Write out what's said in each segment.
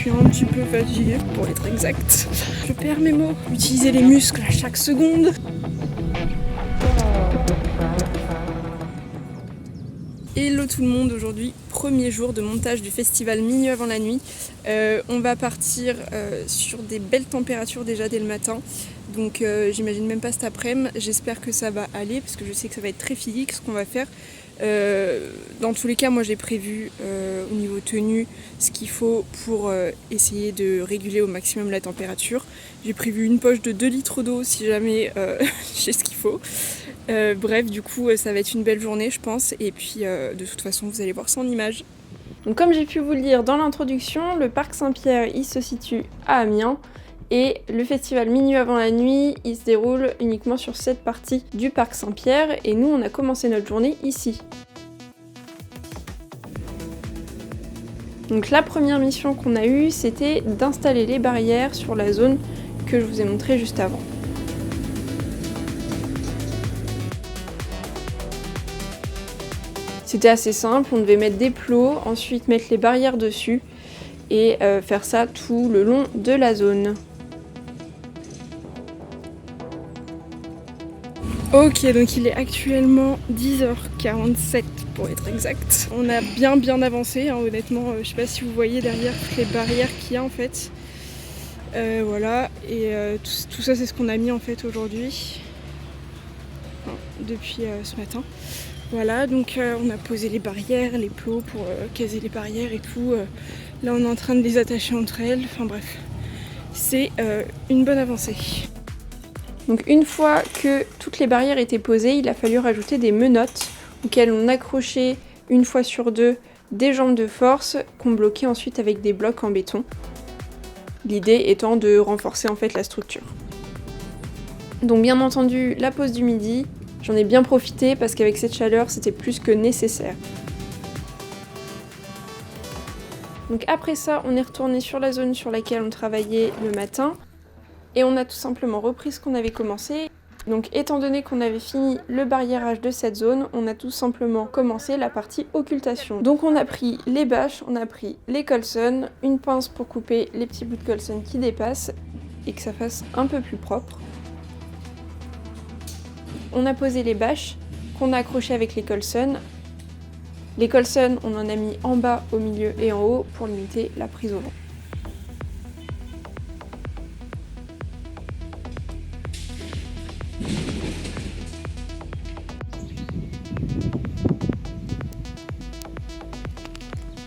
suis un petit peu fatiguée pour être exact. Je perds mes mots, utiliser les muscles à chaque seconde. Hello tout le monde, aujourd'hui premier jour de montage du festival Minuit avant la nuit. On va partir sur des belles températures déjà dès le matin, donc j'imagine même pas cet après-midi. J'espère que ça va aller parce que je sais que ça va être très physique ce qu'on va faire. Dans tous les cas, moi j'ai prévu au niveau tenue ce qu'il faut pour essayer de réguler au maximum la température. J'ai prévu une poche de 2 litres d'eau si jamais j'ai ce qu'il faut. Bref, du coup, ça va être une belle journée, je pense. Et puis, de toute façon, vous allez voir ça en images. Donc, comme j'ai pu vous le dire dans l'introduction, le parc Saint-Pierre, il se situe à Amiens. Et le festival Minuit avant la nuit, il se déroule uniquement sur cette partie du parc Saint-Pierre. Et nous, on a commencé notre journée ici. Donc, la première mission qu'on a eue, c'était d'installer les barrières sur la zone que je vous ai montrée juste avant. C'était assez simple, on devait mettre des plots, ensuite mettre les barrières dessus et faire ça tout le long de la zone. Ok, donc il est actuellement 10h47 pour être exact. On a bien avancé, hein, honnêtement. Je sais pas si vous voyez derrière toutes les barrières qu'il y a en fait. Voilà, et tout ça c'est ce qu'on a mis en fait aujourd'hui, enfin, depuis ce matin. Voilà, donc on a posé les barrières, les plots pour caser les barrières et tout. Là on est en train de les attacher entre elles, enfin bref, c'est une bonne avancée. Donc une fois que toutes les barrières étaient posées, il a fallu rajouter des menottes auxquelles on accrochait une fois sur deux des jambes de force qu'on bloquait ensuite avec des blocs en béton. L'idée étant de renforcer en fait la structure. Donc bien entendu, la pause du midi, j'en ai bien profité parce qu'avec cette chaleur, c'était plus que nécessaire. Donc après ça, on est retourné sur la zone sur laquelle on travaillait le matin et on a tout simplement repris ce qu'on avait commencé. Donc étant donné qu'on avait fini le barriérage de cette zone, on a tout simplement commencé la partie occultation. Donc on a pris les bâches, on a pris les colsons, une pince pour couper les petits bouts de colson qui dépassent et que ça fasse un peu plus propre. On a posé les bâches qu'on a accrochées avec les colsons. Les colsons, on en a mis en bas, au milieu et en haut pour limiter la prise au vent.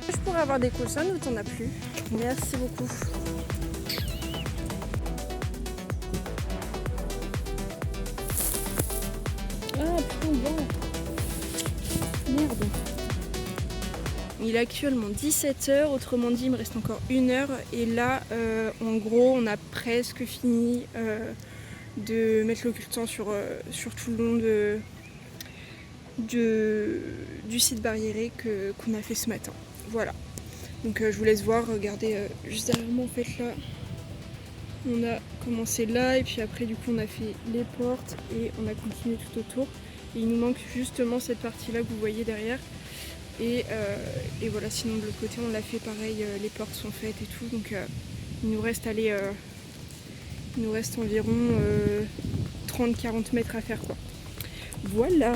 Je pourrais avoir des colsons ou t'en as plus? Merci beaucoup. Ah putain, bon. Merde. Il est actuellement 17h, autrement dit il me reste encore 1 heure et là en gros on a presque fini de mettre l'occultant sur tout le long du site barriéré qu'on a fait ce matin. Voilà. Donc je vous laisse voir, regardez juste derrière moi en fait là. On a commencé là et puis après du coup on a fait les portes et on a continué tout autour. Et il nous manque justement cette partie là que vous voyez derrière. Et voilà, sinon de l'autre côté on l'a fait pareil, les portes sont faites et tout. Donc il nous reste environ 30-40 mètres à faire quoi. Voilà.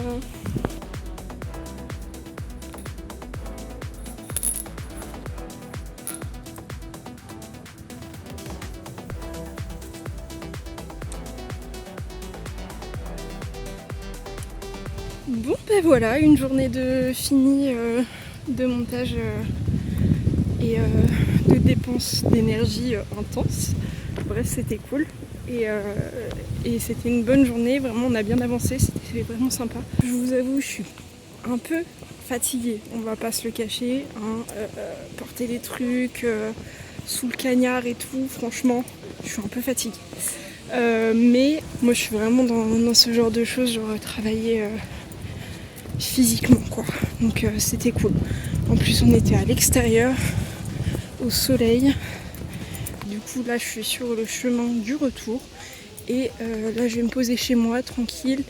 Bon ben voilà, une journée de finie de montage et de dépenses d'énergie intense. Bref, c'était cool et c'était une bonne journée, vraiment on a bien avancé, c'était vraiment sympa. Je vous avoue, je suis un peu fatiguée, on va pas se le cacher, hein, porter les trucs sous le cagnard et tout, franchement, je suis un peu fatiguée. Mais moi je suis vraiment dans ce genre de choses, genre travailler physiquement quoi, donc c'était cool. En plus on était à l'extérieur au soleil, du coup là je suis sur le chemin du retour et là je vais me poser chez moi tranquille,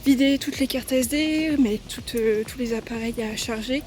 vider toutes les cartes SD, mettre tous les appareils à charger